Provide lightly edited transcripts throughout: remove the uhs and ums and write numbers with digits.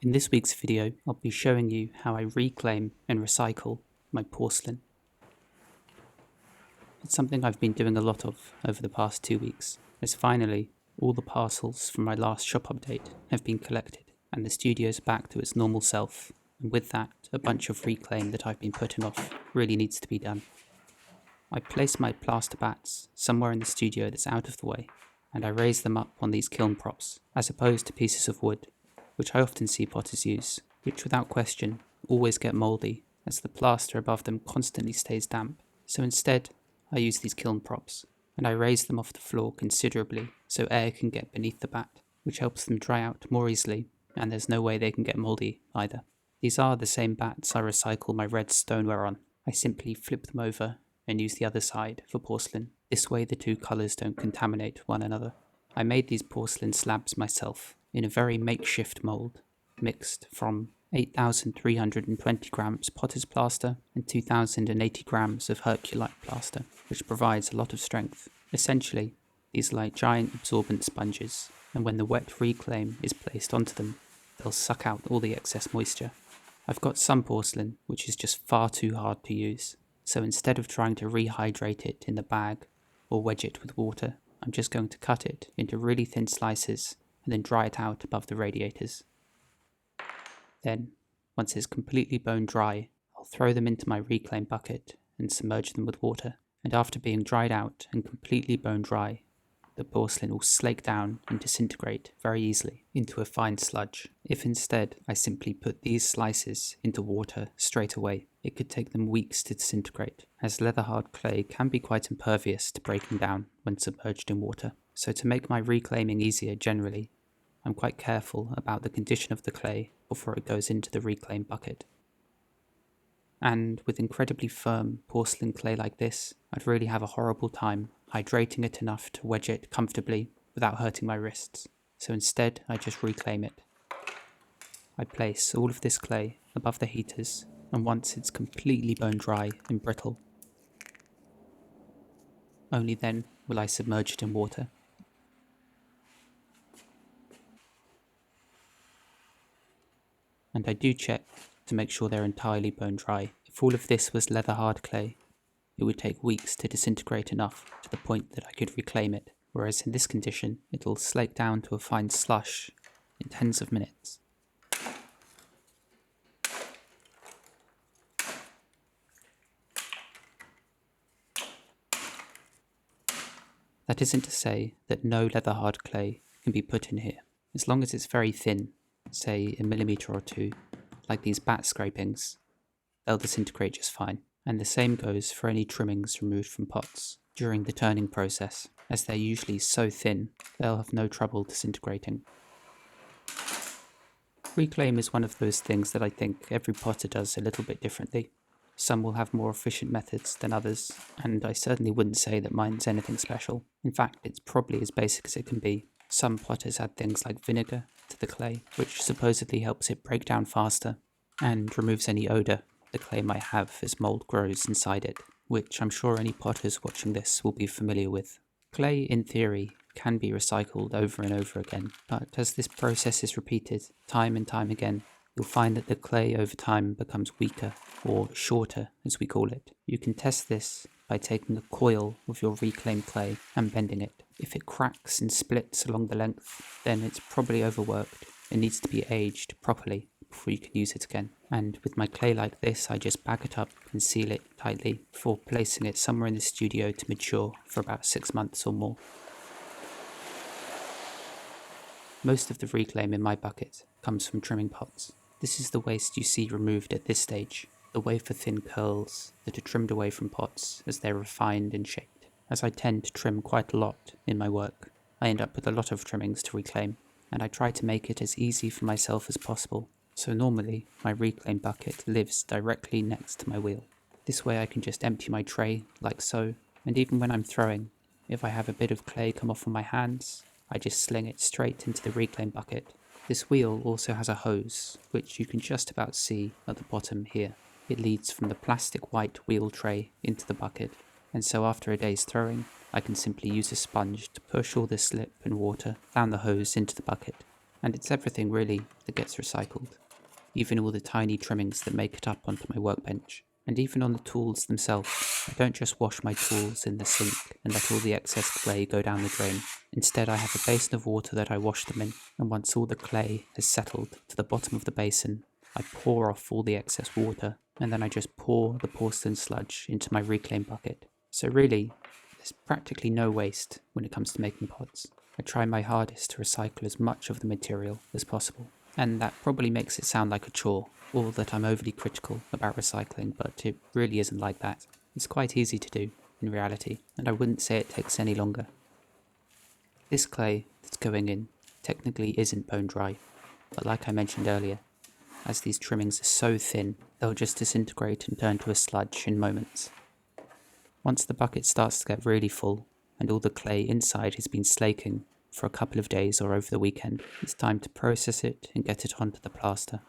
In this week's video, I'll be showing you how I reclaim and recycle my porcelain. It's something I've been doing a lot of over the past 2 weeks, as finally all the parcels from my last shop update have been collected and the studio's back to its normal self, and with that, a bunch of reclaim that I've been putting off really needs to be done. I place my plaster bats somewhere in the studio that's out of the way, and I raise them up on these kiln props, as opposed to pieces of wood, which I often see potters use, which without question always get mouldy, as the plaster above them constantly stays damp. So instead, I use these kiln props, and I raise them off the floor considerably so air can get beneath the bat, which helps them dry out more easily, and there's no way they can get mouldy either. These are the same bats I recycle my red stoneware on. I simply flip them over and use the other side for porcelain. This way the two colours don't contaminate one another. I made these porcelain slabs myself in a very makeshift mould, mixed from 8,320 grams potter's plaster and 2,080 grams of Herculite plaster, which provides a lot of strength. Essentially, these are like giant absorbent sponges, and when the wet reclaim is placed onto them, they'll suck out all the excess moisture. I've got some porcelain which is just far too hard to use, so instead of trying to rehydrate it in the bag or wedge it with water, I'm just going to cut it into really thin slices and then dry it out above the radiators. Then, once it's completely bone dry, I'll throw them into my reclaim bucket and submerge them with water, and after being dried out and completely bone dry, the porcelain will slake down and disintegrate very easily into a fine sludge. If instead I simply put these slices into water straight away, it could take them weeks to disintegrate, as leather-hard clay can be quite impervious to breaking down when submerged in water. So to make my reclaiming easier generally, I'm quite careful about the condition of the clay before it goes into the reclaim bucket. And with incredibly firm porcelain clay like this, I'd really have a horrible time hydrating it enough to wedge it comfortably without hurting my wrists. So instead, I just reclaim it. I place all of this clay above the heaters, and once it's completely bone dry and brittle, only then will I submerge it in water. And I do check to make sure they're entirely bone dry. If all of this was leather hard clay, it would take weeks to disintegrate enough to the point that I could reclaim it, whereas in this condition, it'll slake down to a fine slush in tens of minutes. That isn't to say that no leather hard clay can be put in here, as long as it's very thin, say a millimetre or two, like these bat scrapings, they'll disintegrate just fine. And the same goes for any trimmings removed from pots during the turning process, as they're usually so thin, they'll have no trouble disintegrating. Reclaim is one of those things that I think every potter does a little bit differently. Some will have more efficient methods than others, and I certainly wouldn't say that mine's anything special. In fact, it's probably as basic as it can be. Some potters add things like vinegar to the clay, which supposedly helps it break down faster and removes any odour the clay might have as mould grows inside it, which I'm sure any potters watching this will be familiar with. Clay, in theory, can be recycled over and over again, but as this process is repeated time and time again, you'll find that the clay over time becomes weaker, or shorter as we call it. You can test this by taking a coil of your reclaimed clay and bending it. If it cracks and splits along the length, then it's probably overworked and needs to be aged properly before you can use it again. And with my clay like this, I just bag it up and seal it tightly before placing it somewhere in the studio to mature for about 6 months or more. Most of the reclaim in my bucket comes from trimming pots. This is the waste you see removed at this stage, the wafer-thin curls that are trimmed away from pots as they're refined and shaped. As I tend to trim quite a lot in my work, I end up with a lot of trimmings to reclaim, and I try to make it as easy for myself as possible. So normally, my reclaim bucket lives directly next to my wheel. This way I can just empty my tray, like so, and even when I'm throwing, if I have a bit of clay come off on my hands, I just sling it straight into the reclaim bucket. This wheel also has a hose, which you can just about see at the bottom here. It leads from the plastic white wheel tray into the bucket, and so after a day's throwing, I can simply use a sponge to push all the slip and water down the hose into the bucket, And it's everything really that gets recycled, even all the tiny trimmings that make it up onto my workbench. And even on the tools themselves, I don't just wash my tools in the sink and let all the excess clay go down the drain. Instead, I have a basin of water that I wash them in, and once all the clay has settled to the bottom of the basin, I pour off all the excess water, and then I just pour the porcelain sludge into my reclaim bucket. So really, there's practically no waste when it comes to making pots. I try my hardest to recycle as much of the material as possible. And that probably makes it sound like a chore, or that I'm overly critical about recycling, but it really isn't like that. It's quite easy to do, in reality, and I wouldn't say it takes any longer. This clay that's going in technically isn't bone dry, but like I mentioned earlier, as these trimmings are so thin, they'll just disintegrate and turn to a sludge in moments. Once the bucket starts to get really full, and all the clay inside has been slaking for a couple of days or over the weekend, it's time to process it and get it onto the plaster.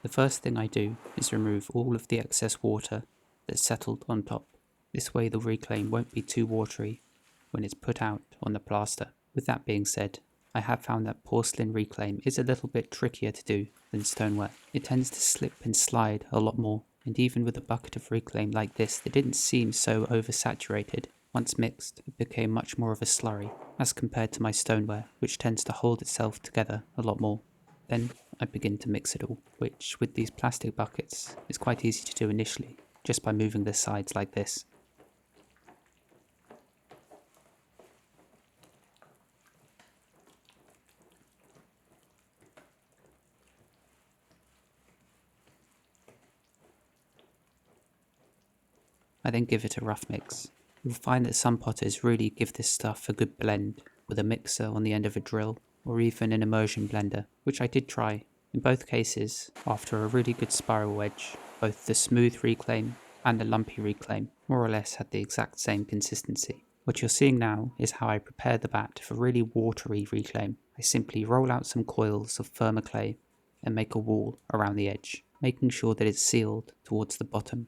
The first thing I do is remove all of the excess water that's settled on top. This way the reclaim won't be too watery when it's put out on the plaster. With that being said, I have found that porcelain reclaim is a little bit trickier to do than stoneware. It tends to slip and slide a lot more, and even with a bucket of reclaim like this that didn't seem so oversaturated, once mixed, it became much more of a slurry, as compared to my stoneware, which tends to hold itself together a lot more. Then I begin to mix it all, which with these plastic buckets is quite easy to do initially, just by moving the sides like this. I then give it a rough mix. You'll find that some potters really give this stuff a good blend with a mixer on the end of a drill, or even an immersion blender, which I did try. In both cases, after a really good spiral wedge, both the smooth reclaim and the lumpy reclaim more or less had the exact same consistency. What you're seeing now is how I prepare the batt for really watery reclaim. I simply roll out some coils of firmer clay and make a wall around the edge, making sure that it's sealed towards the bottom,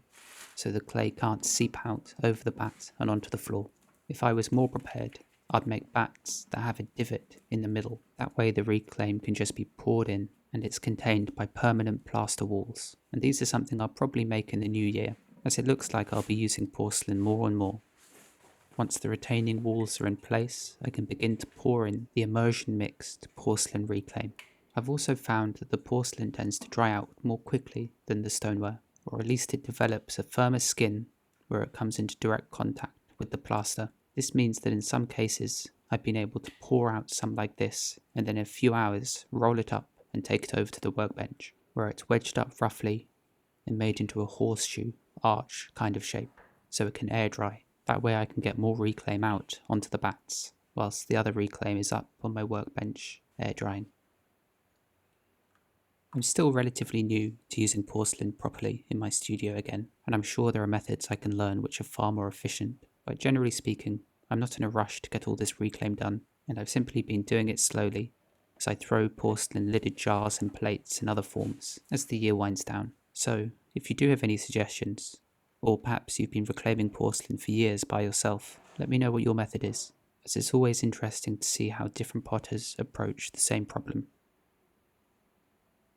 so the clay can't seep out over the batt and onto the floor. If I was more prepared, I'd make batts that have a divot in the middle. That way the reclaim can just be poured in and it's contained by permanent plaster walls. And these are something I'll probably make in the new year, as it looks like I'll be using porcelain more and more. Once the retaining walls are in place, I can begin to pour in the immersion mixed porcelain reclaim. I've also found that the porcelain tends to dry out more quickly than the stoneware, or at least it develops a firmer skin where it comes into direct contact with the plaster. This means that in some cases I've been able to pour out some like this and then in a few hours roll it up and take it over to the workbench, where it's wedged up roughly and made into a horseshoe arch kind of shape so it can air dry. That way I can get more reclaim out onto the batts whilst the other reclaim is up on my workbench air drying. I'm still relatively new to using porcelain properly in my studio again, and I'm sure there are methods I can learn which are far more efficient, but generally speaking, I'm not in a rush to get all this reclaim done, and I've simply been doing it slowly as I throw porcelain lidded jars and plates in other forms as the year winds down. So, if you do have any suggestions, or perhaps you've been reclaiming porcelain for years by yourself, let me know what your method is, as it's always interesting to see how different potters approach the same problem.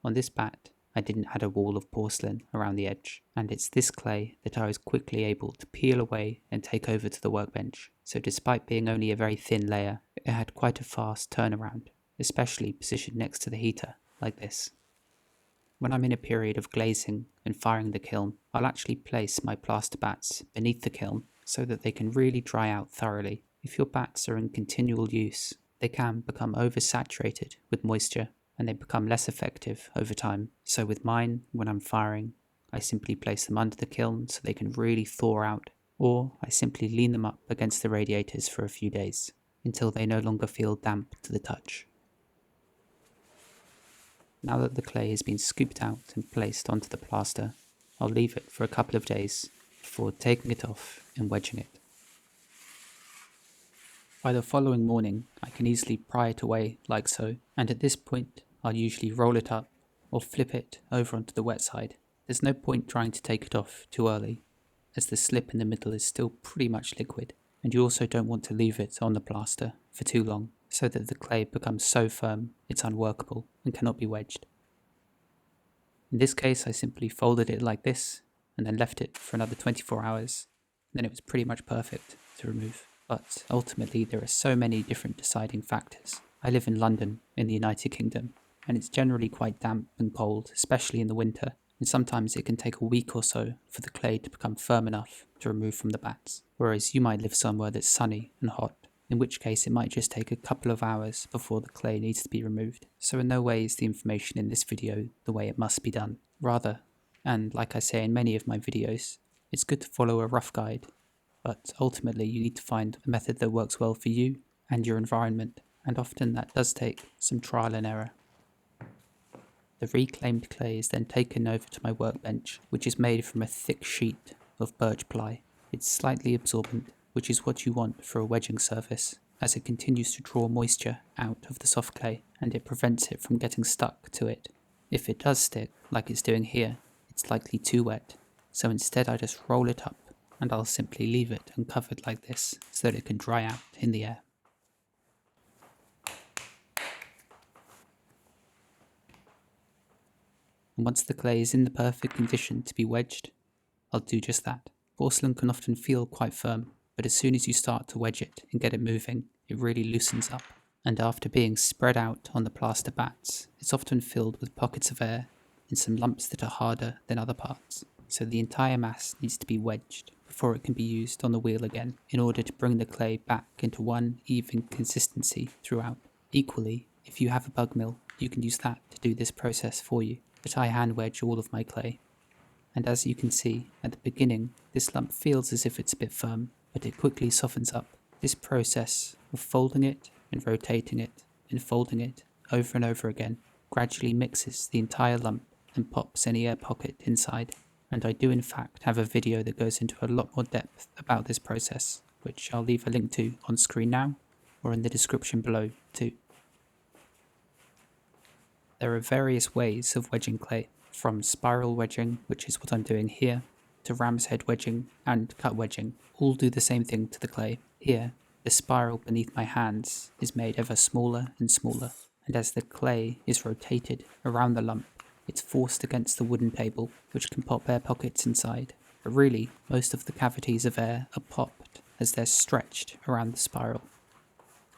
On this batt, I didn't add a wall of porcelain around the edge, and it's this clay that I was quickly able to peel away and take over to the workbench. So despite being only a very thin layer, it had quite a fast turnaround, especially positioned next to the heater, like this. When I'm in a period of glazing and firing the kiln, I'll actually place my plaster batts beneath the kiln so that they can really dry out thoroughly. If your batts are in continual use, they can become oversaturated with moisture, and they become less effective over time. So with mine, when I'm firing, I simply place them under the kiln so they can really thaw out, or I simply lean them up against the radiators for a few days, until they no longer feel damp to the touch. Now that the clay has been scooped out and placed onto the plaster, I'll leave it for a couple of days before taking it off and wedging it. By the following morning, I can easily pry it away like so, and at this point, I'll usually roll it up or flip it over onto the wet side. There's no point trying to take it off too early, as the slip in the middle is still pretty much liquid, and you also don't want to leave it on the plaster for too long, so that the clay becomes so firm it's unworkable and cannot be wedged. In this case, I simply folded it like this and then left it for another 24 hours. Then it was pretty much perfect to remove. But ultimately, there are so many different deciding factors. I live in London, in the United Kingdom, and it's generally quite damp and cold, especially in the winter, and sometimes it can take a week or so for the clay to become firm enough to remove from the batts, whereas you might live somewhere that's sunny and hot, in which case it might just take a couple of hours before the clay needs to be removed. So in no way is the information in this video the way it must be done. Rather, and like I say in many of my videos, it's good to follow a rough guide, but ultimately you need to find a method that works well for you and your environment, and often that does take some trial and error. The reclaimed clay is then taken over to my workbench, which is made from a thick sheet of birch ply. It's slightly absorbent, which is what you want for a wedging surface, as it continues to draw moisture out of the soft clay, and it prevents it from getting stuck to it. If it does stick, like it's doing here, it's likely too wet, so instead I just roll it up, and I'll simply leave it uncovered like this, so that it can dry out in the air. And once the clay is in the perfect condition to be wedged, I'll do just that. Porcelain can often feel quite firm, but as soon as you start to wedge it and get it moving, it really loosens up. And after being spread out on the plaster batts, it's often filled with pockets of air and some lumps that are harder than other parts. So the entire mass needs to be wedged before it can be used on the wheel again, in order to bring the clay back into one even consistency throughout. Equally, if you have a bug mill, you can use that to do this process for you. But I hand wedge all of my clay. And as you can see, at the beginning, this lump feels as if it's a bit firm, but it quickly softens up. This process of folding it and rotating it and folding it over and over again gradually mixes the entire lump and pops any air pocket inside. And I do in fact have a video that goes into a lot more depth about this process, which I'll leave a link to on screen now or in the description below too. There are various ways of wedging clay, from spiral wedging, which is what I'm doing here, to ram's head wedging and cut wedging. All do the same thing to the clay. Here, the spiral beneath my hands is made ever smaller and smaller, and as the clay is rotated around the lump, it's forced against the wooden table, which can pop air pockets inside. But really, most of the cavities of air are popped as they're stretched around the spiral.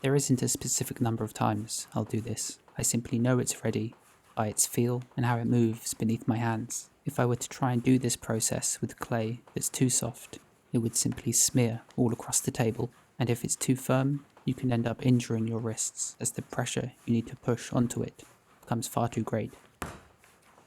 There isn't a specific number of times I'll do this. I simply know it's ready by its feel and how it moves beneath my hands. If I were to try and do this process with clay that's too soft, it would simply smear all across the table. And if it's too firm, you can end up injuring your wrists, as the pressure you need to push onto it becomes far too great.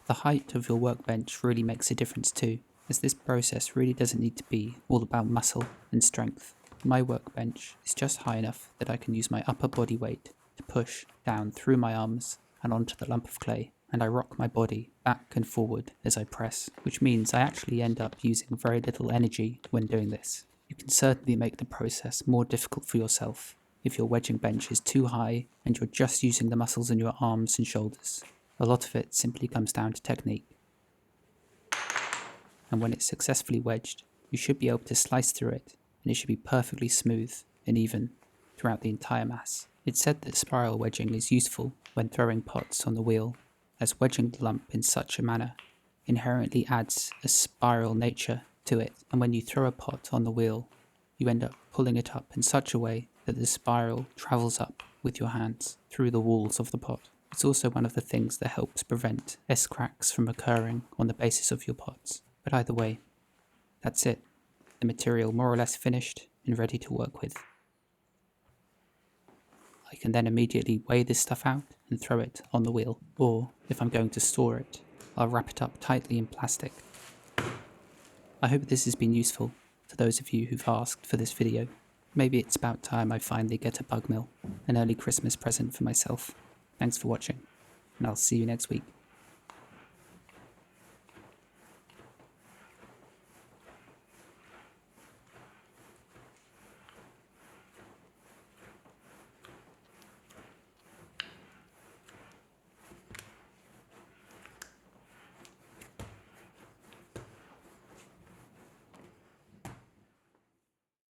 The height of your workbench really makes a difference too, as this process really doesn't need to be all about muscle and strength. My workbench is just high enough that I can use my upper body weight to push down through my arms and onto the lump of clay, and I rock my body back and forward as I press, which means I actually end up using very little energy when doing this. You can certainly make the process more difficult for yourself if your wedging bench is too high and you're just using the muscles in your arms and shoulders. A lot of it simply comes down to technique. And when it's successfully wedged, you should be able to slice through it, and it should be perfectly smooth and even throughout the entire mass. It's said that spiral wedging is useful when throwing pots on the wheel, as wedging the lump in such a manner inherently adds a spiral nature to it, and when you throw a pot on the wheel, you end up pulling it up in such a way that the spiral travels up with your hands through the walls of the pot. It's also one of the things that helps prevent S-cracks from occurring on the bases of your pots. But either way, that's it. The material more or less finished and ready to work with. I can then immediately weigh this stuff out and throw it on the wheel, or if I'm going to store it, I'll wrap it up tightly in plastic. I hope this has been useful to those of you who've asked for this video. Maybe it's about time I finally get a bug mill, an early Christmas present for myself. Thanks for watching, and I'll see you next week.